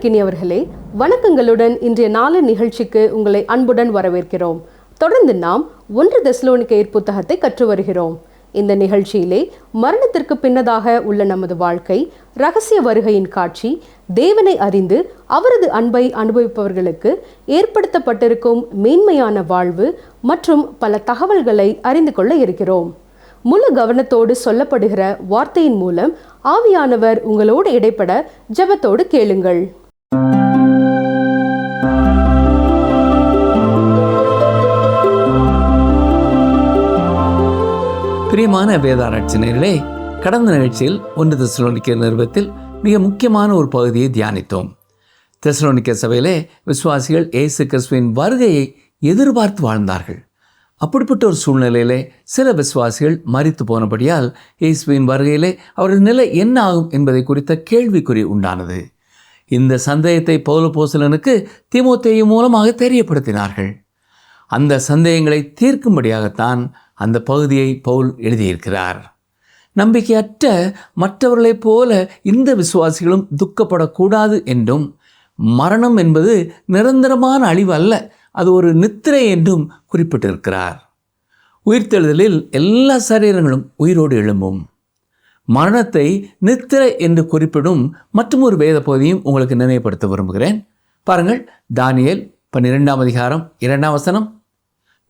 அன்பிற்கினியவர்களே, வணக்கங்களுடன் இன்றைய நாளு நிகழ்ச்சிக்கு உங்களை அன்புடன் வரவேற்கிறோம். தொடர்ந்து நாம் 1 தெசலோனிக்கேயர் புத்தகத்தை கற்று வருகிறோம். இந்த நிகழ்ச்சியிலே மரணத்திற்கு பின்னதாக உள்ள நமது வாழ்க்கை, இரகசிய வருகையின் காட்சி, தேவனை அறிந்து அவரது அன்பை அனுபவிப்பவர்களுக்கு ஏற்படுத்தப்பட்டிருக்கும் மேன்மையான வாழ்வு மற்றும் பல தகவல்களை அறிந்து கொள்ள இருக்கிறோம். முழு கவனத்தோடு சொல்லப்படுகிற வார்த்தையின் மூலம் ஆவியானவர் உங்களோடு இடைப்பட ஜெபத்தோடு கேளுங்கள். பிரியமான வேதாராய்ச்சினர்களே, கடந்த நிகழ்ச்சியில் 1 தெசலோனிக்கேயர் நிருபத்தில் மிக முக்கியமான ஒரு பகுதியை தியானித்தோம். தெசலோனிக்கேயர் சபையிலே விசுவாசிகள் இயேசு கிறிஸ்துவின் வருகையை எதிர்பார்த்து வாழ்ந்தார்கள். அப்படிப்பட்ட ஒரு சூழ்நிலையிலே சில விசுவாசிகள் மரித்து போனபடியால் இயேசுவின் வருகையிலே அவர்கள் நிலை என்ன ஆகும் என்பதை குறித்த கேள்விக்குறி உண்டானது. இந்த சந்தேகத்தை பவுல் அப்போஸ்தலனுக்கு தீமோத்தேயு மூலமாக தெரியப்படுத்தினார்கள். அந்த சந்தேகங்களை தீர்க்கும்படியாகத்தான் அந்த பகுதியை பவுல் எழுதியிருக்கிறார். நம்பிக்கையற்ற மற்றவர்களைப் போல இந்த விசுவாசிகளும் துக்கப்படக்கூடாது என்றும், மரணம் என்பது நிரந்தரமான அழிவு அல்ல, அது ஒரு நித்திரை என்றும் குறிப்பிட்டிருக்கிறார். உயிர்த்தெழுதலில் எல்லா சரீரங்களும் உயிரோடு எழும்பும். மரணத்தை நித்திரை என்று குறிப்பிடும் மற்றும் ஒரு வேத பகுதியும் உங்களுக்கு நினைவுபடுத்த விரும்புகிறேன். பாருங்கள், தானியேல் 12ஆம் அதிகாரம் 2ஆம் வசனம்.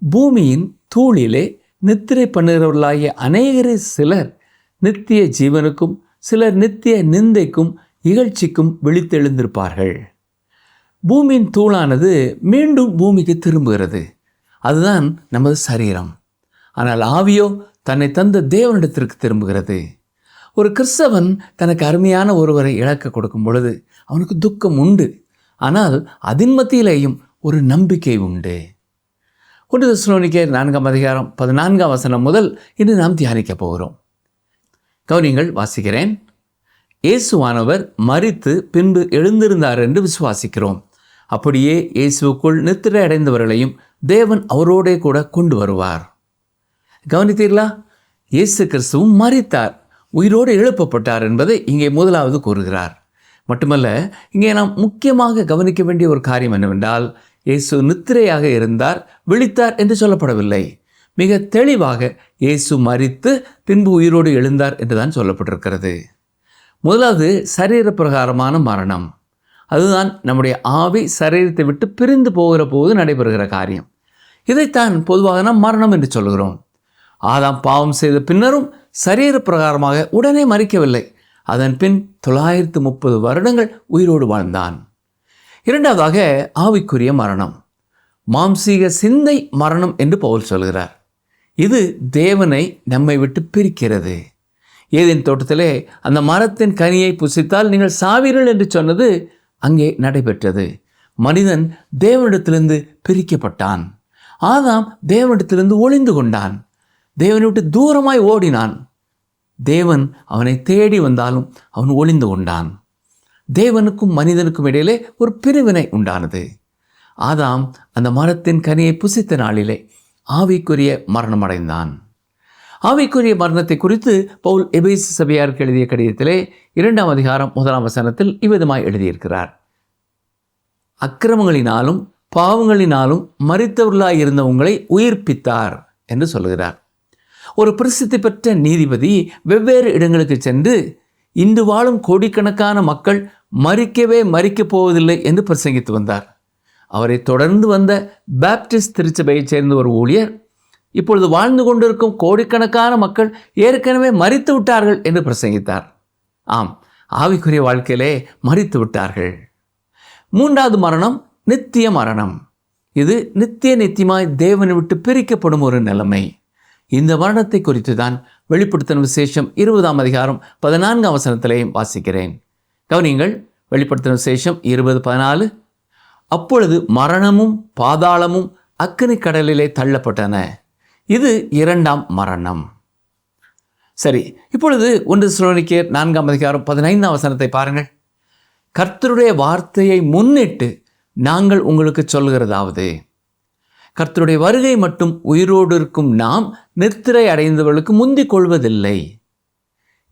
பூமியின் தூளிலே நித்திரை பண்ணுகிறவர்களாகிய அநேகரே சிலர் நித்திய ஜீவனுக்கும் சிலர் நித்திய நிந்தைக்கும் இகழ்ச்சிக்கும் விழித்தெழுந்திருப்பார்கள். பூமியின் தூளானது மீண்டும் பூமிக்கு திரும்புகிறது. அதுதான் நமது சரீரம். ஆனால் ஆவியோ தன்னை தந்த தேவனிடத்திற்கு திரும்புகிறது. ஒரு கிறிஸ்தவன் தனக்கு அருமையான ஒருவரை இழக்க கொடுக்கும் பொழுது அவனுக்கு துக்கம் உண்டு. ஆனால் அதன் மத்தியிலேயும் ஒரு நம்பிக்கை உண்டு. 1 தெசலோனிக்கேயர் 4ஆம் அதிகாரம் 14ஆம் வசனம் முதல் இன்று நாம் தியானிக்க போகிறோம். கவனிங்கள், வாசிக்கிறேன். இயேசுவானவர் மரித்து பின்பு எழுந்திருந்தார் என்று விசுவாசிக்கிறோம். அப்படியே இயேசுவுக்குள் நித்திரை அடைந்தவர்களையும் தேவன் அவரோடே கூட கொண்டு வருவார். கவனித்தீர்களா? இயேசு கிறிஸ்துவும் மரித்தார், உயிரோடு எழுப்பப்பட்டார் என்பதை இங்கே முதலாவது கூறுகிறார். மட்டுமல்ல, இங்கே நாம் முக்கியமாக கவனிக்க வேண்டிய ஒரு காரியம் என்னவென்றால், இயேசு நித்திரையாக இருந்தார், விழித்தார் என்று சொல்லப்படவில்லை. மிக தெளிவாக இயேசு மரித்து பின்பு உயிரோடு எழுந்தார் என்றுதான் சொல்லப்பட்டிருக்கிறது. முதலாவது சரீர பிரகாரமான மரணம். அதுதான் நம்முடைய ஆவி சரீரத்தை விட்டு பிரிந்து போகிற போது நடைபெறுகிற காரியம். இதைத்தான் பொதுவாக நாம் மரணம் என்று சொல்கிறோம். ஆதாம் பாவம் செய்த பின்னரும் சரீர பிரகாரமாக உடனே மரிக்கவில்லை. அதன் பின் 930 வருடங்கள் உயிரோடு வாழ்ந்தான். இரண்டாவதாக ஆவிக்குரிய மரணம், மாம்சீக சிந்தை மரணம் என்று பவுல் சொல்கிறார். இது தேவனை நம்மை விட்டு பிரிக்கிறது. ஏதேன் தோட்டத்திலே அந்த மரத்தின் கனியை புசித்தால் நீங்கள் சாவீர்கள் என்று சொன்னது அங்கே நடைபெற்றது. மனிதன் தேவனிடத்திலிருந்து பிரிக்கப்பட்டான். ஆதாம் தேவனிடத்திலிருந்து ஒளிந்து கொண்டான். தேவனை விட்டு தூரமாய் ஓடினான். தேவன் அவனை தேடி வந்தாலும் அவன் ஒளிந்து கொண்டான். தேவனுக்கும் மனிதனுக்கும் இடையிலே ஒரு பிரிவினை உண்டானது. ஆதாம் அந்த மரத்தின் கனியை புசித்த நாளிலே ஆவிக்குரிய மரணம் அடைந்தான். ஆவிக்குரிய மரணத்தை குறித்து பவுல் எபேசு சபையாருக்கு எழுதிய கடிதத்திலே 2ஆம் அதிகாரம் 1ஆம் வசனத்தில் இவ்விதமாய் எழுதியிருக்கிறார். அக்கிரமங்களினாலும் பாவங்களினாலும் மரித்தவர்களாய் இருந்த உங்களை உயிர்ப்பித்தார் என்று சொல்கிறார். ஒரு பிரசித்தி பெற்ற நீதிபதி வெவ்வேறு இடங்களுக்கு சென்று இன்று வாழும் கோடிக்கணக்கான மக்கள் மரிக்கப் போவதில்லை என்று பிரசங்கித்து வந்தார். அவரை தொடர்ந்து வந்த பாப்டிஸ்ட் திருச்சபையைச் சேர்ந்த ஒரு ஊழியர், இப்பொழுது வாழ்ந்து கொண்டிருக்கும் கோடிக்கணக்கான மக்கள் ஏற்கனவே மரித்து விட்டார்கள் என்று பிரசங்கித்தார். ஆம், ஆவிக்குரிய வாழ்க்கையிலே மரித்து விட்டார்கள். மூன்றாவது மரணம் நித்திய மரணம். இது நித்தியமாய் தேவனை விட்டு பிரிக்கப்படும் ஒரு நிலைமை. இந்த மரணத்தை குறித்து தான் வெளிப்படுத்தின விசேஷம் 20ஆம் அதிகாரம் 14ஆம் வசனத்திலேயும் வாசிக்கிறேன். கவனிங்கள், வெளிப்படுத்தின விசேஷம் 20:14. அப்பொழுது மரணமும் பாதாளமும் அக்கினி கடலிலே தள்ளப்பட்டன. இது 2ஆம் மரணம். சரி, இப்பொழுது 1 தெசலோனிக்கேயர் 4ஆம் அதிகாரம் 15ஆம் வசனத்தை பாருங்கள். கர்த்தருடைய வார்த்தையை முன்னிட்டு நாங்கள் உங்களுக்கு சொல்கிறதாவது, கர்த்தருடைய வருகை மட்டும் உயிரோடு இருக்கும் நாம் நித்திரை அடைந்தவர்களுக்கு முந்திக் கொள்வதில்லை.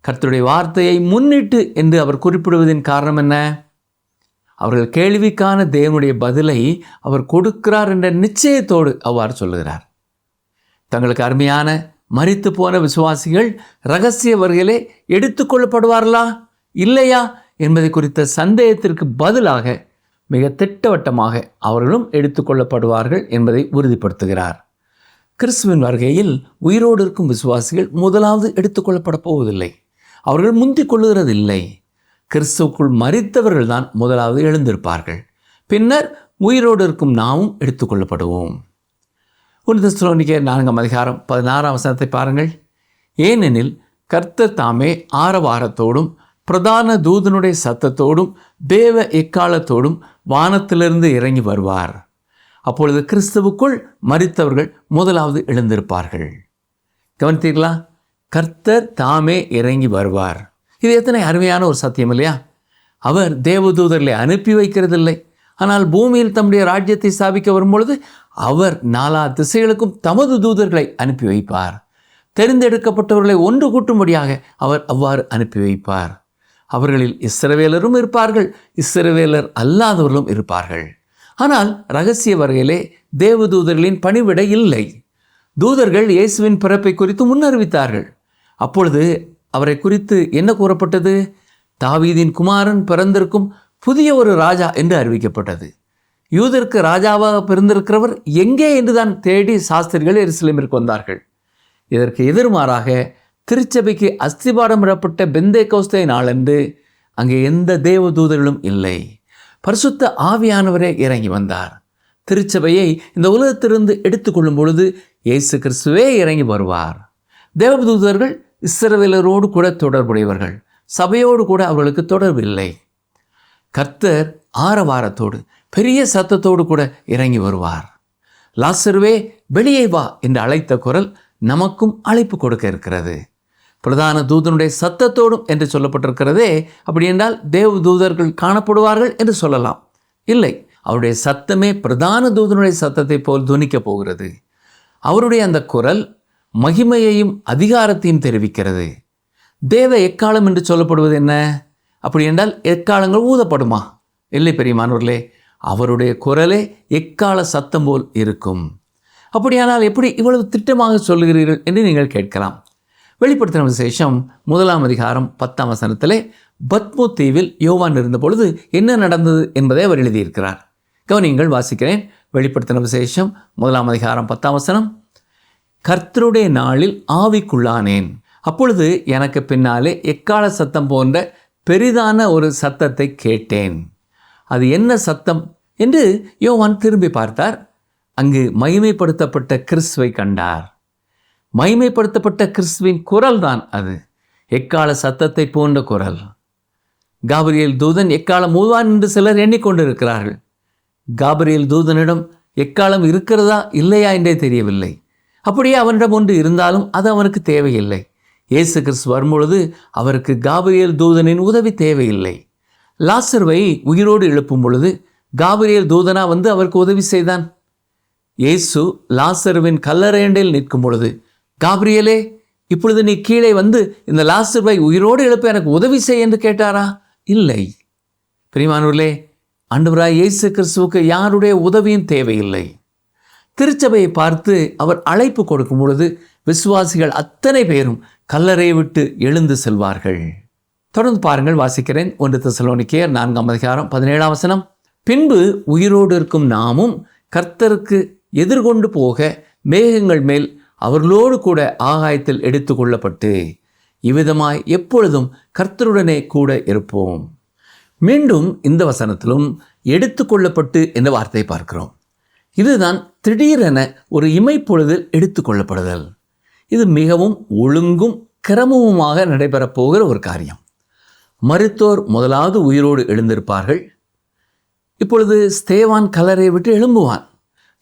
கர்த்தருடைய வார்த்தையை முன்னிட்டு என்று அவர் குறிப்பிடுவதின் காரணம் என்ன? அவர்கள் கேள்விக்கான தேவனுடைய பதிலை அவர் கொடுக்கிறார் என்ற நிச்சயத்தோடு அவ்வாறு சொல்லுகிறார். தங்களுக்கு அருமையான மரித்து போன விசுவாசிகள் இரகசிய வருகையிலே எடுத்துக்கொள்ளப்படுவார்களா இல்லையா என்பதை குறித்த சந்தேகத்திற்கு பதிலாக மிக திட்டவட்டமாக அவர்களும் எடுத்துக்கொள்ளப்படுவார்கள் என்பதை உறுதிப்படுத்துகிறார். கிறிஸ்துவின் வருகையில் உயிரோடு இருக்கும் விசுவாசிகள் முதலாவது எடுத்துக்கொள்ளப்பட போவதில்லை. அவர்கள் முந்திக் கொள்ளுகிறதில்லை. கிறிஸ்துவுக்குள் மரித்தவர்கள் தான் முதலாவது எழுந்திருப்பார்கள். பின்னர் உயிரோடு இருக்கும் நாமும் எடுத்துக்கொள்ளப்படுவோம். 1 தெசலோனிக்கேயர் 4:16 பாருங்கள். ஏனெனில் கர்த்தர் தாமே ஆரவாரத்தோடும் பிரதான தூதனுடைய சத்தத்தோடும் தேவ எக்காலத்தோடும் வானத்திலிருந்து இறங்கி வருவார். அப்பொழுது கிறிஸ்துவுக்குள் மரித்தவர்கள் முதலாவது எழுந்திருப்பார்கள். கவனித்தீர்களா? கர்த்தர் தாமே இறங்கி வருவார். இது எத்தனை அருமையான ஒரு சத்தியம் இல்லையா? அவர் தேவதூதர்களை அனுப்பி வைக்கிறதில்லை. ஆனால் பூமியில் தம்முடைய ராஜ்யத்தை ஸ்தாபிக்க வரும்பொழுது அவர் 4 திசைகளுக்கும் தமது தூதர்களை அனுப்பி வைப்பார். தெரிந்தெடுக்கப்பட்டவர்களை ஒன்று கூட்டும்படியாக அவர் அவ்வாறு அனுப்பி வைப்பார். அவர்களில் இஸ்ரவேலரும் இருப்பார்கள், இஸ்ரவேலர் அல்லாதவர்களும் இருப்பார்கள். ஆனால் இரகசிய வருகையிலே தேவதூதர்களின் பணிவிட இல்லை. தூதர்கள் இயேசுவின் பிறப்பை குறித்து முன்னறிவித்தார்கள். அப்பொழுது அவரை குறித்து என்ன கூறப்பட்டது? தாவீதின் குமாரன் பிறந்திருக்கும் புதிய ஒரு ராஜா என்று அறிவிக்கப்பட்டது. யூதருக்கு ராஜாவாக பிறந்திருக்கிறவர் எங்கே என்றுதான் தேடி சாஸ்திரிகள் எருசலேமிற்கு வந்தார்கள். இதற்கு எதிர்மாறாக திருச்சபைக்கு அஸ்திபாரம் இடப்பட்ட பெந்தேகோஸ்தே நாளன்று அங்கே எந்த தேவதூதர்களும் இல்லை. பரிசுத்த ஆவியானவரே இறங்கி வந்தார். திருச்சபையை இந்த உலகத்திலிருந்து எடுத்துக்கொள்ளும் பொழுது இயேசு கிறிஸ்துவே இறங்கி வருவார். தேவதூதர்கள் இஸ்ரவேலரோடு கூட தொடர்புடையவர்கள், சபையோடு கூட அவர்களுக்கு தொடர்பு இல்லை. கர்த்தர் ஆரவாரத்தோடு பெரிய சத்தத்தோடு கூட இறங்கி வருவார். லாசருவே வெளியே வா என்று அழைத்த குரல் நமக்கும் அழைப்பு கொடுக்க இருக்கிறது. பிரதான தூதனுடைய சத்தத்தோடும் என்று சொல்லப்பட்டிருக்கிறதே. அப்படி என்றால் தேவதூதர்கள் காணப்படுவார்கள் என்று சொல்லலாம். இல்லை, அவருடைய சத்தமே பிரதான தூதனுடைய சத்தத்தை போல் துணிக்கப் போகிறது. அவருடைய அந்த குரல் மகிமையையும் அதிகாரத்தையும் தெரிவிக்கிறது. தேவ எக்காலம் என்று சொல்லப்படுவது என்ன? அப்படி என்றால் எக்காலங்கள் ஊதப்படுமா? இல்லை பெரியமானவர்களே, அவருடைய குரலே எக்கால சத்தம் போல் இருக்கும். அப்படியானால் எப்படி இவ்வளவு திட்டமாக சொல்லுகிறீர்கள் என்று நீங்கள் கேட்கலாம். வெளிப்படுத்தின விசேஷம் 1:10 பத்மோ தீவில் யோவான் இருந்த பொழுது என்ன நடந்தது என்பதை அவர் எழுதியிருக்கிறார். கவனியங்கள், வாசிக்கிறேன். வெளிப்படுத்தின விசேஷம் 1:10 கர்த்தருடைய நாளில் ஆவிக்குள்ளானேன். அப்பொழுது எனக்கு பின்னாலே எக்கால சத்தம் போன்ற பெரிதான ஒரு சத்தத்தை கேட்டேன். அது என்ன சத்தம் என்று யோவான் திரும்பி பார்த்தார். அங்கு மகிமைப்படுத்தப்பட்ட கிறிஸ்துவை கண்டார். மகிமைப்படுத்தப்பட்ட கிறிஸ்துவின் குரல் தான் அது. எக்கால சத்தத்தை போன்ற குரல். காபிரியேல் தூதன் எக்காலம் ஊதுவான் என்று சிலர் எண்ணிக்கொண்டிருக்கிறார்கள். காபிரியேல் தூதனிடம் எக்காலம் இருக்கிறதா இல்லையா என்றே தெரியவில்லை. அப்படியே அவனிடம் ஒன்று இருந்தாலும் அது அவனுக்கு தேவையில்லை. இயேசு கிறிஸ்து வரும்பொழுது அவருக்கு காபிரியேல் தூதனின் உதவி தேவையில்லை. லாசருவை உயிரோடு எழுப்பும் பொழுது காபிரியேல் தூதனா வந்து அவருக்கு உதவி செய்தான். இயேசு லாசருவின் கல்லறையண்டையில் நிற்கும் பொழுது, காபிரியேலே, இப்பொழுது நீ கீழே வந்து இந்த லாசருவை உயிரோடு எழுப்ப எனக்கு உதவி செய் என்று கேட்டாரா? இல்லை. பிரியமானவர்களே, ஆண்டவராய் இயேசு கிறிஸ்துவுக்கு யாருடைய உதவியும் தேவையில்லை. திருச்சபையை பார்த்து அவர் அழைப்பு கொடுக்கும் பொழுது விசுவாசிகள் அத்தனை பேரும் கல்லறையை விட்டு எழுந்து செல்வார்கள். தொடர்ந்து பாருங்கள், வாசிக்கிறேன். 1 தெசலோனிக்கேயர் 4:17 பின்பு உயிரோடு இருக்கும் நாமும் கர்த்தருக்கு எதிர்கொண்டு போக மேகங்கள் மேல் அவர்களோடு கூட ஆகாயத்தில் எடுத்து கொள்ளப்பட்டு இவ்விதமாய் எப்பொழுதும் கர்த்தருடனே கூட இருப்போம். மீண்டும் இந்த வசனத்திலும் எடுத்து கொள்ளப்பட்டு என்ற வார்த்தையை பார்க்கிறோம். இதுதான் திடீரென ஒரு இமைப்பொழுதில் எடுத்து கொள்ளப்படுதல். இது மிகவும் ஒழுங்கும் கிரமமுமாக நடைபெறப் போகிற ஒரு காரியம். மரித்தோர் முதலாவது உயிரோடு எழுந்திருப்பார்கள். இப்பொழுது ஸ்தேவான் கல்லறையை விட்டு எழும்புவான்.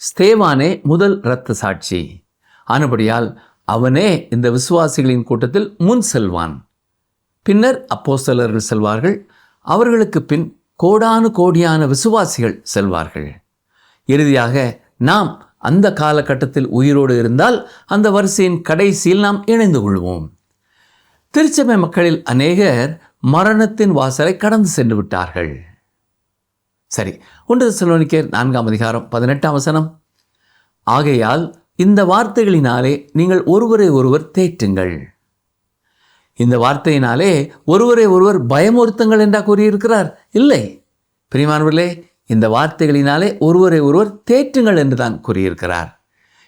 ஸ்தேவானே முதல் இரத்த சாட்சி. ஆனபடியால் அவனே இந்த விசுவாசிகளின் கூட்டத்தில் முன் செல்வான். பின்னர் அப்போஸ்தலர்கள் செல்வார்கள். அவர்களுக்கு பின் கோடானு கோடியான விசுவாசிகள் செல்வார்கள். இறுதியாக நாம் அந்த காலகட்டத்தில் உயிரோடு இருந்தால் அந்த வரிசையின் கடைசியில் நாம் இணைந்து கொள்வோம். திருச்சபை மக்களில் அநேகர் மரணத்தின் வாசலை கடந்து சென்று விட்டார்கள். சரி, 1 தெசலோனிக்கேயர் 4:18 ஆகையால் இந்த வார்த்தைகளினாலே நீங்கள் ஒருவரை ஒருவர் தேற்றுங்கள். இந்த வார்த்தையினாலே ஒருவரை ஒருவர் பயமுறுத்துங்கள் என்றா கூறியிருக்கிறார்? இல்லை பிரியமானவர்களே, இந்த வார்த்தைகளினாலே ஒருவரை ஒருவர் தேற்றுங்கள் என்று தான் கூறியிருக்கிறார்.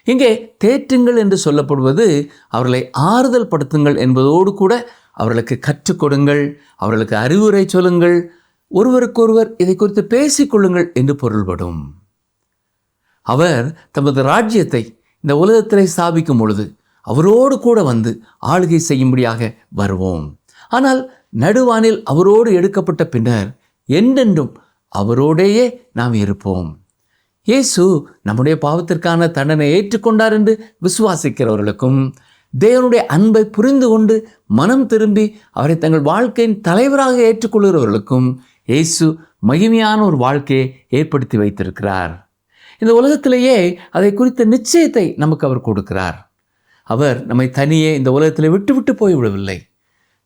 இங்கே தேற்றுங்கள் என்று சொல்லப்படுவது அவர்களை ஆறுதல் படுத்துங்கள் என்பதோடு கூட அவர்களுக்கு கற்றுக் கொடுங்கள், அவர்களுக்கு அறிவுரை சொல்லுங்கள், ஒருவருக்கொருவர் இதை குறித்து பேசிக்கொள்ளுங்கள் என்று பொருள்படும். அவர் தமது ராஜ்யத்தை இந்த உலகத்திலே ஸ்தாபிக்கும் பொழுது அவரோடு கூட வந்து ஆளுகை செய்யும்படியாக வருவோம். ஆனால் நடுவானில் அவரோடு எடுக்கப்பட்ட பின்னர் என்றென்றும் அவரோடையே நாம் இருப்போம். இயேசு நம்முடைய பாவத்திற்கான தண்டனை ஏற்றுக்கொண்டார் என்று விசுவாசிக்கிறவர்களுக்கும், தேவனுடைய அன்பை புரிந்து கொண்டு மனம் திரும்பி அவரை தங்கள் வாழ்க்கையின் தலைவராக ஏற்றுக்கொள்கிறவர்களுக்கும் இயேசு மகிமையான ஒரு வாழ்க்கையை ஏற்படுத்தி வைத்திருக்கிறார். இந்த உலகத்திலேயே அதை குறித்த நிச்சயத்தை நமக்கு அவர் கொடுக்கிறார். அவர் நம்மை தனியே இந்த உலகத்தில் விட்டு போய்விடவில்லை.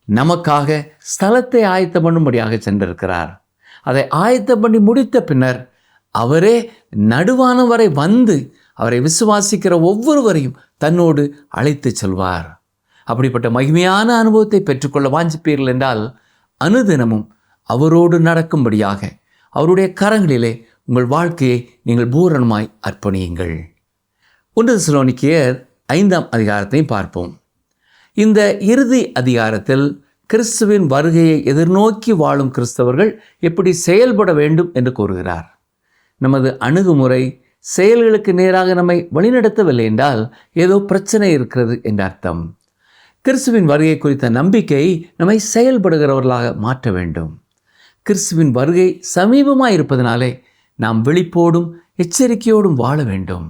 நமக்காக ஸ்தலத்தை ஆயத்தம் பண்ணும்படியாக சென்றிருக்கிறார். அதை ஆயத்தம் பண்ணி முடித்த பின்னர் அவரே நடுவானம் வரை வந்து அவரை விசுவாசிக்கிற ஒவ்வொருவரையும் தன்னோடு அழைத்து செல்வார். அப்படிப்பட்ட மகிமையான அனுபவத்தை பெற்றுக்கொள்ள வாஞ்சிப்பீர்கள் என்றால் அனுதினமும் அவரோடு நடக்கும்படியாக அவருடைய கரங்களிலே உங்கள் வாழ்க்கையை நீங்கள் பூரணமாய் அர்ப்பணியுங்கள். 1 தெசலோனிக்கேயர் 5 பார்ப்போம். இந்த இறுதி அதிகாரத்தில் கிறிஸ்துவின் வருகையை எதிர்நோக்கி வாழும் கிறிஸ்தவர்கள் எப்படி செயல்பட வேண்டும் என்று கூறுகிறார். நமது அணுகுமுறை செயல்களுக்கு நேராக நம்மை வழிநடத்தவில்லை என்றால் ஏதோ பிரச்சனை இருக்கிறது என்ற அர்த்தம். கிறிஸ்துவின் வருகை குறித்த நம்பிக்கை நம்மை செயல்படுகிறவர்களாக மாற்ற வேண்டும். கிறிஸ்துவின் வருகை சமீபமாக இருப்பதனாலே நாம் விழிப்போடும் எச்சரிக்கையோடும் வாழ வேண்டும்.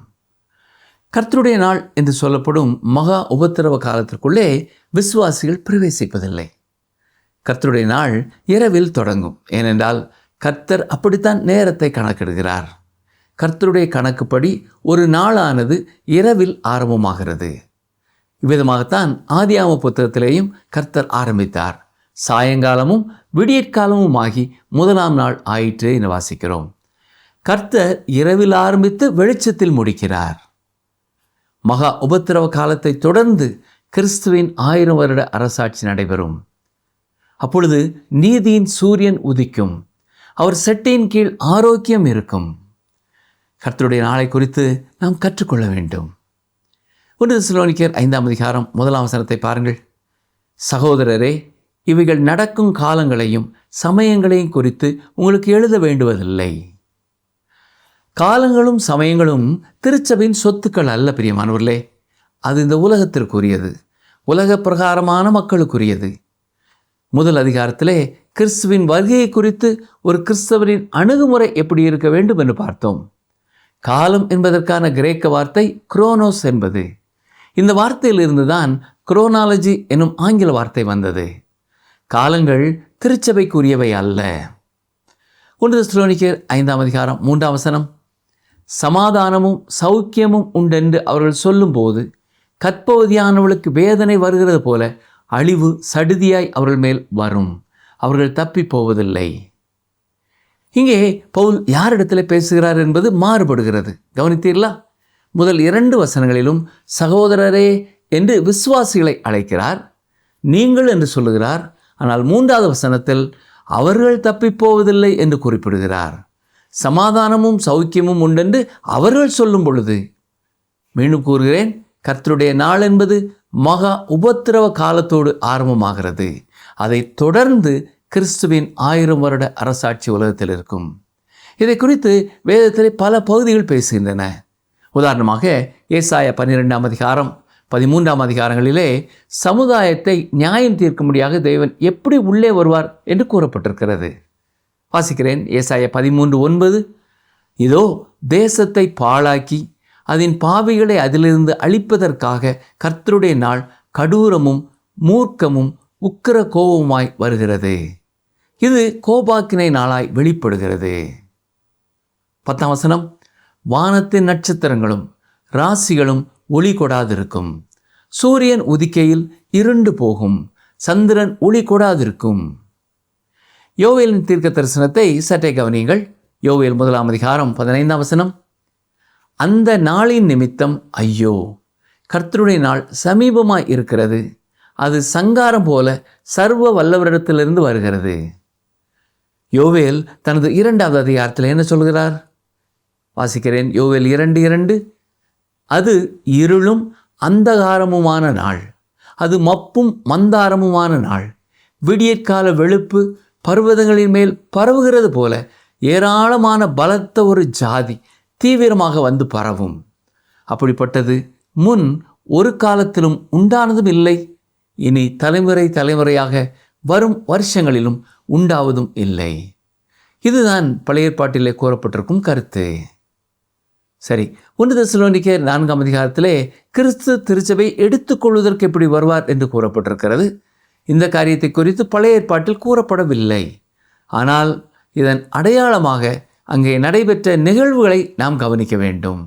கர்த்தருடைய நாள் என்று சொல்லப்படும் மகா உபத்திரவ காலத்திற்குள்ளே விசுவாசிகள் பிரவேசிப்பதில்லை. கர்த்தருடைய நாள் இரவில் தொடங்கும். ஏனென்றால் கர்த்தர் அப்படித்தான் நேரத்தை கணக்கிடுகிறார். கர்த்தருடைய கணக்குப்படி ஒரு நாளானது இரவில் ஆரம்பமாகிறது. இவ்விதமாகத்தான் ஆதியாகம புத்தகத்திலேயும் கர்த்தர் ஆரம்பித்தார். சாயங்காலமும் விடியற்காலமும் ஆகி முதலாம் நாள் ஆயிற்று என்று வாசிக்கிறோம். கர்த்தர் இரவில் ஆரம்பித்து வெளிச்சத்தில் முடிக்கிறார். மகா உபத்திரவ காலத்தை தொடர்ந்து கிறிஸ்துவின் 1000 வருட அரசாட்சி நடைபெறும். அப்பொழுது நீதியின் சூரியன் உதிக்கும். அவர் செட்டையின் கீழ் ஆரோக்கியம் இருக்கும். கர்த்தருடைய நாளை குறித்து நாம் கற்றுக்கொள்ள வேண்டும். 1 தெசலோனிக்கேயர் 5:1 பாருங்கள். சகோதரரே, இவைகள் நடக்கும் காலங்களையும் சமயங்களையும் குறித்து உங்களுக்கு எழுத வேண்டுவதில்லை. காலங்களும் சமயங்களும் திருச்சபையின் சொத்துக்கள் அல்ல பிரியமானவர்களே. அது இந்த உலகத்திற்குரியது, உலக பிரகாரமான மக்களுக்குரியது. முதல் அதிகாரத்திலே கிறிஸ்துவின் வருகையை குறித்து ஒரு கிறிஸ்தவரின் அணுகுமுறை எப்படி இருக்க வேண்டும் என்று பார்த்தோம். காலம் என்பதற்கான கிரேக்க வார்த்தை குரோனோஸ் என்பது. இந்த வார்த்தையிலிருந்து தான் குரோனாலஜி என்னும் ஆங்கில வார்த்தை வந்தது. காலங்கள் திருச்சபைக்குரியவை அல்ல. 1 தெசலோனிக்கேயர் 5:3 சமாதானமும் சௌக்கியமும் உண்டென்று அவர்கள் சொல்லும்போது கற்பவதியானவளுக்கு வேதனை வருகிறது போல அழிவு சடுதியாய் அவர்கள் மேல் வரும். அவர்கள் தப்பி போவதில்லை. இங்கே பவுல் யாரிடத்தில் பேசுகிறார் என்பது மாறுபடுகிறது. கவனித்தீர்களா? முதல் 2 வசனங்களிலும் சகோதரரே என்று விசுவாசிகளை அழைக்கிறார், நீங்கள் என்று சொல்லுகிறார். ஆனால் 3வது வசனத்தில் அவர்கள் தப்பி போவதில்லை என்று குறிப்பிடுகிறார். சமாதானமும் சௌக்கியமும் உண்டென்று அவர்கள் சொல்லும் பொழுது, மீண்டும் கூறுகிறேன், கர்த்தருடைய நாள் என்பது மகா உபத்திரவ காலத்தோடு ஆரம்பமாகிறது. அதை தொடர்ந்து கிறிஸ்துவின் 1000 வருட அரசாட்சி உலகத்தில் இருக்கும். இதை குறித்து வேதத்திலே பல பகுதிகள் பேசுகின்றன. உதாரணமாக ஏசாயா 12 13 சமுதாயத்தை நியாயம் தீர்க்கும்படியாக தேவன் எப்படி உள்ளே வருவார் என்று கூறப்பட்டிருக்கிறது. வாசிக்கிறேன். ஏசாயா 13:9 இதோ தேசத்தை பாழாக்கி அதன் பாவிகளை அதிலிருந்து அழிப்பதற்காக கர்த்தருடைய நாள் கடூரமும் மூர்க்கமும் உக்கிர கோபமாய் வருகிறது. இது கோபாக்கினை நாளாய் வெளிப்படுகிறது. 10ஆம் வசனம், வானத்தின் நட்சத்திரங்களும் ராசிகளும் ஒளி கொடாதிருக்கும். சூரியன் உதிக்கையில் இருண்டு போகும். சந்திரன் ஒளி கொடாதிருக்கும். யோவேலின் தீர்க்க தரிசனத்தை சற்றே கவனியுங்கள். யோவேல் 1:15. அந்த நாளின் நிமித்தம் ஐயோ, கர்த்தருடைய நாள் சமீபமாய் இருக்கிறது, அது சங்காரம் போல சர்வ வல்லவரிடத்திலிருந்து வருகிறது. யோவேல் தனது 2வது அதிகாரத்தில் என்ன சொல்கிறார்? வாசிக்கிறேன். யோவேல் 2:2. அது இருளும் அந்தகாரமுமான நாள், அது மப்பும் மந்தாரமுமான நாள், விடியற்கால வெளுப்பு பர்வதங்களின் மேல் பரவுகிறது போல ஏராளமான பலத்த ஒரு ஜாதி தீவிரமாக வந்து பரவும். அப்படிப்பட்டது முன் ஒரு காலத்திலும் உண்டானதும் இல்லை, இனி தலைமுறை தலைமுறையாக வரும் வருஷங்களிலும் உண்டாவதும் இல்லை. இதுதான் பழைய ஏற்பாட்டிலே கூறப்பட்டிருக்கும் கருத்து. சரி, 1 தெசலோனிக்கேயர் 4ஆம் அதிகாரத்திலே கிறிஸ்து திருச்சபை எடுத்துக்கொள்வதற்கு எப்படி வருவார் என்று கூறப்பட்டிருக்கிறது. இந்த காரியத்தை குறித்து பழைய ஏற்பாட்டில் கூறப்படவில்லை. ஆனால் இதன் அடையாளமாக அங்கே நடைபெற்ற நிகழ்வுகளை நாம் கவனிக்க வேண்டும்.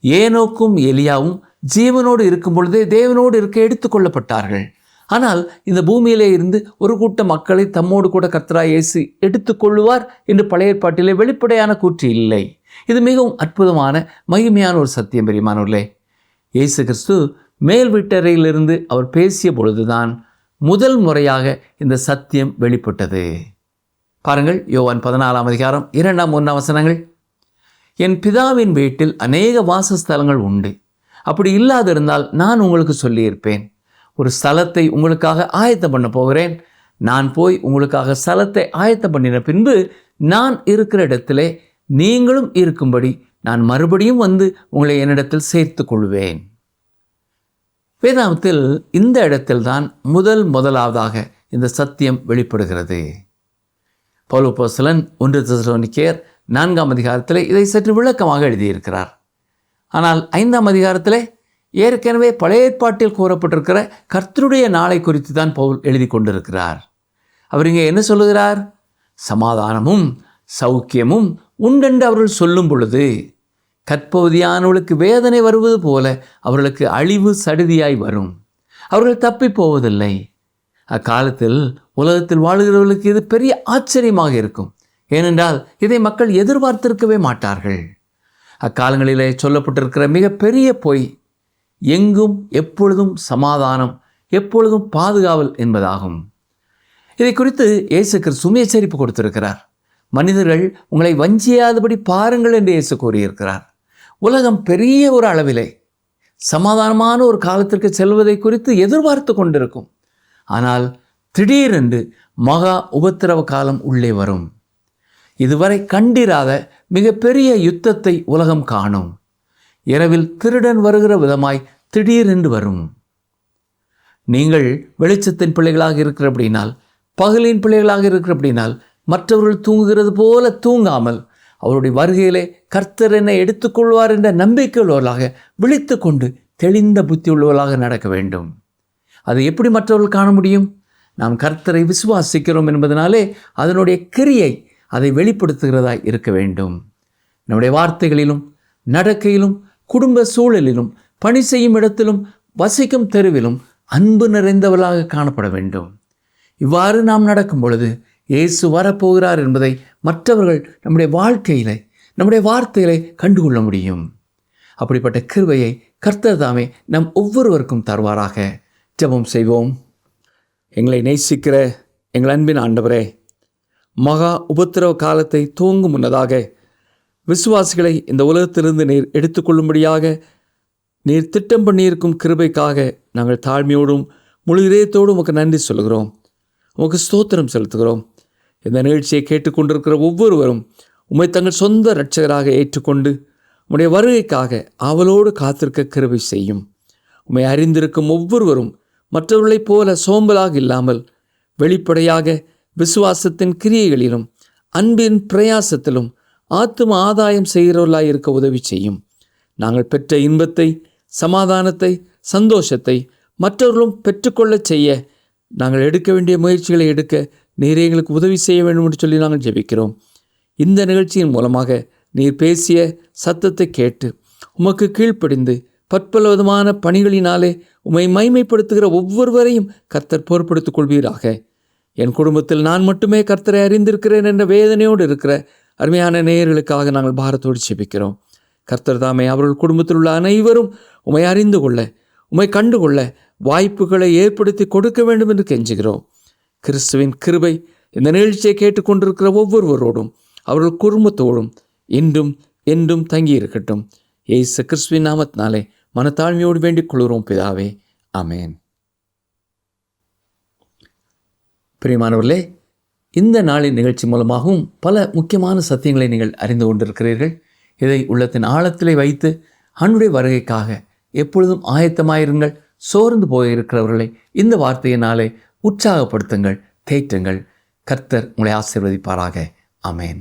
ஏனோக்கும் எலியாவும் ஜீவனோடு இருக்கும் பொழுதே தேவனோடு இருக்க எடுத்துக்கொள்ளப்பட்டார்கள். ஆனால் இந்த பூமியிலே இருந்து ஒரு கூட்ட மக்களை தம்மோடு கூட கர்த்தராகிய இயேசு எடுத்துக்கொள்ளுவார் என்று பழைய ஏற்பாட்டிலே வெளிப்படையான கூற்று இல்லை. இது மிகவும் அற்புதமான மகிமையான ஒரு சத்தியம். பெரியமானவர்களே, இயேசு கிறிஸ்து மேல் வீட்டறையிலிருந்து அவர் பேசிய பொழுதுதான் முதல் முறையாக இந்த சத்தியம் வெளிப்பட்டது. பாருங்கள், யோவான் 14ஆம் அதிகாரம் 2-3 வசனங்கள். என் பிதாவின் வீட்டில் அநேக வாசஸ்தலங்கள் உண்டு, அப்படி இல்லாதிருந்தால் நான் உங்களுக்கு சொல்லியிருப்பேன். ஒரு ஸ்தலத்தை உங்களுக்காக ஆயத்தம் பண்ண போகிறேன். நான் போய் உங்களுக்காக ஸ்தலத்தை ஆயத்தம் பண்ணின பின்பு நான் இருக்கிற இடத்திலே நீங்களும் இருக்கும்படி நான் மறுபடியும் வந்து உங்களை என்னிடத்தில் சேர்த்து கொள்வேன். வேதாகமத்தில் இந்த இடத்தில்தான் முதலாவதாக இந்த சத்தியம் வெளிப்படுகிறது. பவுல் அப்போஸ்தலன் 1 தெசலோனிக்கேயர் 4ஆம் அதிகாரத்திலே இதை சற்று விளக்கமாக எழுதியிருக்கிறார். ஆனால் 5ஆம் அதிகாரத்திலே ஏற்கனவே பழைய ஏற்பாட்டில் கூறப்பட்டிருக்கிற கர்த்தருடைய நாளை குறித்து தான் பவுல் எழுதி கொண்டிருக்கிறார். அவர் இங்கே என்ன சொல்லுகிறார்? சமாதானமும் சௌக்கியமும் உண்டென்று அவர்கள் சொல்லும் பொழுது கற்பவதியானவர்களுக்கு வேதனை வருவது போல அவர்களுக்கு அழிவு சடுதியாய் வரும். அவர்கள் தப்பி போவதில்லை. அக்காலத்தில் உலகத்தில் வாழுகிறவர்களுக்கு இது பெரிய ஆச்சரியமாக இருக்கும். ஏனென்றால் இதை மக்கள் எதிர்பார்த்திருக்கவே மாட்டார்கள். அக்காலங்களிலே சொல்லப்பட்டிருக்கிற மிகப்பெரிய பொய் எங்கும் எப்பொழுதும் சமாதானம், எப்பொழுதும் பாதுகாவல் என்பதாகும். இதை குறித்து இயேசு கிறிஸ்து எச்சரிப்பு கொடுத்திருக்கிறார். மனிதர்கள் உங்களை வஞ்சியாதபடி பாருங்கள் என்று இயேசு கூறியிருக்கிறார். உலகம் பெரிய ஒரு அளவிலே சமாதானமான ஒரு காலத்திற்கு செல்வதை குறித்து எதிர்பார்த்து கொண்டிருக்கும். ஆனால் திடீரென்று மகா உபத்திரவ காலம் உள்ளே வரும். இதுவரை கண்டிராத மிகப்பெரிய யுத்தத்தை உலகம் காணும். இரவில் திருடன் வருகிற விதமாய் திடீரென்று வரும். நீங்கள் வெளிச்சத்தின் பிள்ளைகளாக இருக்கிறபடினால், பகலின் பிள்ளைகளாக இருக்கிறபடினால் மற்றவர்கள் தூங்குகிறது போல தூங்காமல் அவருடைய வருகையிலே கர்த்தர் என்னை எடுத்துக்கொள்வார் என்ற நம்பிக்கை உள்ளவர்களாக விழித்து கொண்டு தெளிந்த புத்தி உள்ளவர்களாக நடக்க வேண்டும். அதை எப்படி மற்றவர்கள் காண முடியும்? நாம் கர்த்தரை விசுவாசிக்கிறோம் என்பதனாலே அதனுடைய கிரியை அதை வெளிப்படுத்துகிறதாய் இருக்க வேண்டும். நம்முடைய வார்த்தைகளிலும் நடக்கையிலும் குடும்ப சூழலிலும் பணி செய்யும் இடத்திலும் வசிக்கும் தெருவிலும் அன்பு நிறைந்தவர்களாக காணப்பட வேண்டும். இவ்வாறு நாம் நடக்கும் பொழுது இயேசு வரப்போகிறார் என்பதை மற்றவர்கள் நம்முடைய வாழ்க்கையிலே, நம்முடைய வார்த்தையிலே கண்டுகொள்ள முடியும். அப்படிப்பட்ட கிருபையை கர்த்தர் தாமே நம் ஒவ்வொருவருக்கும் தருவாராக. ஜெபம் செய்வோம். எங்களை நேசிக்கிற எங்கள் அன்பின் ஆண்டவரே, மகா உபத்திரவ காலத்தை துவங்கும் முன்னதாக விசுவாசிகளை இந்த உலகத்திலிருந்து நீர் எடுத்துக்கொள்ளும்படியாக நீர் திட்டம் பண்ணியிருக்கும் கிருபைக்காக நாங்கள் தாழ்மையோடும் முழு இதயத்தோடும் உமக்கு நன்றி சொல்கிறோம். உமக்கு ஸ்தோத்திரம் செலுத்துகிறோம். இந்த நிகழ்ச்சியை கேட்டுக்கொண்டிருக்கிற ஒவ்வொருவரும் உம்மை தங்கள் சொந்த இரட்சகராக ஏற்றுக்கொண்டு உம்முடைய வருகைக்காக ஆவலோடு காத்திருக்க கிருபை செய்யும். உம்மை அறிந்திருக்கும் ஒவ்வொருவரும் மற்றவர்களைப் போல சோம்பலாக இல்லாமல் வெளிப்படையாக விசுவாசத்தின் கிரியைகளிலும் அன்பின் பிரயாசத்திலும் ஆத்தும ஆதாயம் செய்கிறவர்களாக இருக்க உதவி செய்யும். நாங்கள் பெற்ற இன்பத்தை, சமாதானத்தை, சந்தோஷத்தை மற்றவர்களும் பெற்றுக்கொள்ளச் செய்ய நாங்கள் எடுக்க வேண்டிய முயற்சிகளை எடுக்க நீரே எங்களுக்கு உதவி செய்ய வேண்டும் என்று சொல்லி நாங்கள் ஜெபிக்கிறோம். இந்த நிகழ்ச்சியின் மூலமாக நீர் பேசிய சத்தத்தை கேட்டு உமக்கு கீழ்ப்படிந்து பற்பல விதமான பணிகளினாலே உம்மை மைமைப்படுத்துகிற ஒவ்வொருவரையும் கர்த்தர் பொறுப்படுத்திக் கொள்வீராக. என் குடும்பத்தில் நான் மட்டுமே கர்த்தரை அறிந்திருக்கிறேன் என்ற வேதனையோடு இருக்கிற அருமையான நேயர்களுக்காக நாங்கள் பாரத்தோடு ஜெபிக்கிறோம். கர்த்தர் தாமே அவர்கள் குடும்பத்தில் உள்ள அனைவரும் உம்மை அறிந்து கொள்ள, உம்மை கண்டுகொள்ள வாய்ப்புகளை ஏற்படுத்தி கொடுக்க வேண்டும் என்று கெஞ்சுகிறோம். கிறிஸ்துவின் கிருபை இந்த நிகழ்ச்சியை கேட்டுக்கொண்டிருக்கிற ஒவ்வொருவரோடும் அவர்கள் குடும்பத்தோடும் இன்றும் என்றும் தங்கியிருக்கட்டும். இயேசு கிறிஸ்துவின் நாமத்தினாலே மனத்தாழ்மையோடு வேண்டிக் கொள்கிறோம் பிதாவே, ஆமென். பிரியமானவர்களே, இந்த நாளின் நிகழ்ச்சி மூலமாகவும் பல முக்கியமான சத்தியங்களை நீங்கள் அறிந்து கொண்டிருக்கிறீர்கள். இதை உள்ளத்தின் ஆழத்திலே வைத்து ஆண்டவருடைய வருகைக்காக எப்பொழுதும் ஆயத்தமாயிருங்கள். சோர்ந்து போயிருக்கிறவர்களை இந்த வார்த்தையினாலே உற்சாகப்படுத்துங்கள், தேற்றுங்கள். கர்த்தர் உங்களை ஆசீர்வதிப்பாராக. ஆமென்.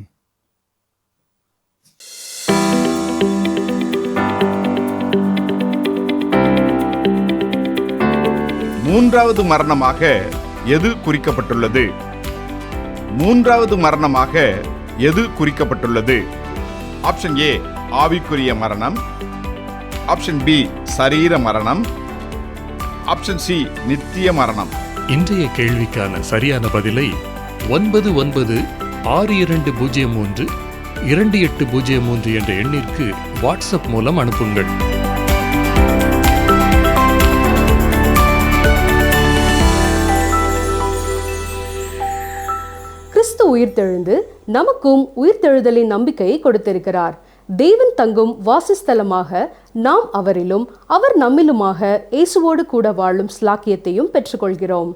மூன்றாவது மரணமாக எது குறிக்கப்பட்டுள்ளது? மூன்றாவது மரணமாக எது குறிக்கப்பட்டுள்ளது? ஆப்ஷன் ஏ ஆவிக்குரிய மரணம், ஆப்ஷன் பி சரீர மரணம், ஆப்ஷன் சி நித்திய மரணம். இன்றைய கேள்விக்கான சரியான பதிலை 9962032803 என்ற எண்ணிற்கு வாட்ஸ்அப் மூலம் அனுப்புங்கள். கிறிஸ்து உயிர்த்தெழுந்து நமக்கும் உயிர்த்தெழுதலின் நம்பிக்கையை கொடுத்திருக்கிறார். தேவன் தங்கும் வாசஸ்தலமாக நாம் அவரிலும் அவர் நம்மிலுமாக இயேசுவோடு கூட வாழும் ஸ்லாக்கியத்தையும் பெற்றுக்கொள்கிறோம்.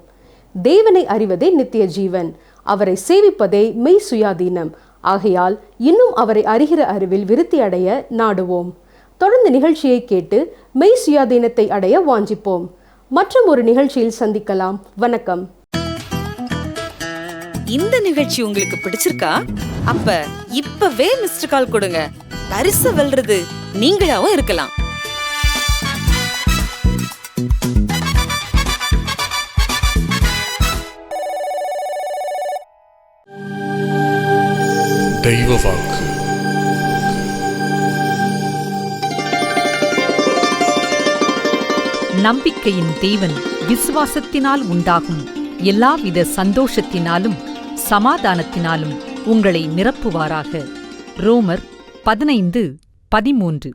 தேவனை அறிவதே நித்திய ஜீவன், அவரை சேவிப்பதே மெய் சுயாதீனம். ஆகையால் இன்னும் அவரை அறிகிற அறிவில் விருத்தி அடைய நாடுவோம். தொடர்ந்து நிகழ்ச்சியை கேட்டு மெய் சுயாதீனத்தை அடைய வாஞ்சிப்போம். மற்றும் ஒரு நிகழ்ச்சியில் சந்திக்கலாம். வணக்கம். இந்த நிகழ்ச்சி உங்களுக்கு பிடிச்சிருக்கா? அப்ப இப்பவே மிஸ்டர் கால் கொடுங்க. பரிசு வெல்றது நீங்களாவும் இருக்கலாம். தெய்வ வாக்கு. நம்பிக்கையின் தேவன் விசுவாசத்தினால் உண்டாகும் எல்லாவித சந்தோஷத்தினாலும் சமாதானத்தினாலும் உங்களை நிரப்புவாராக. ரோமர் 15:13.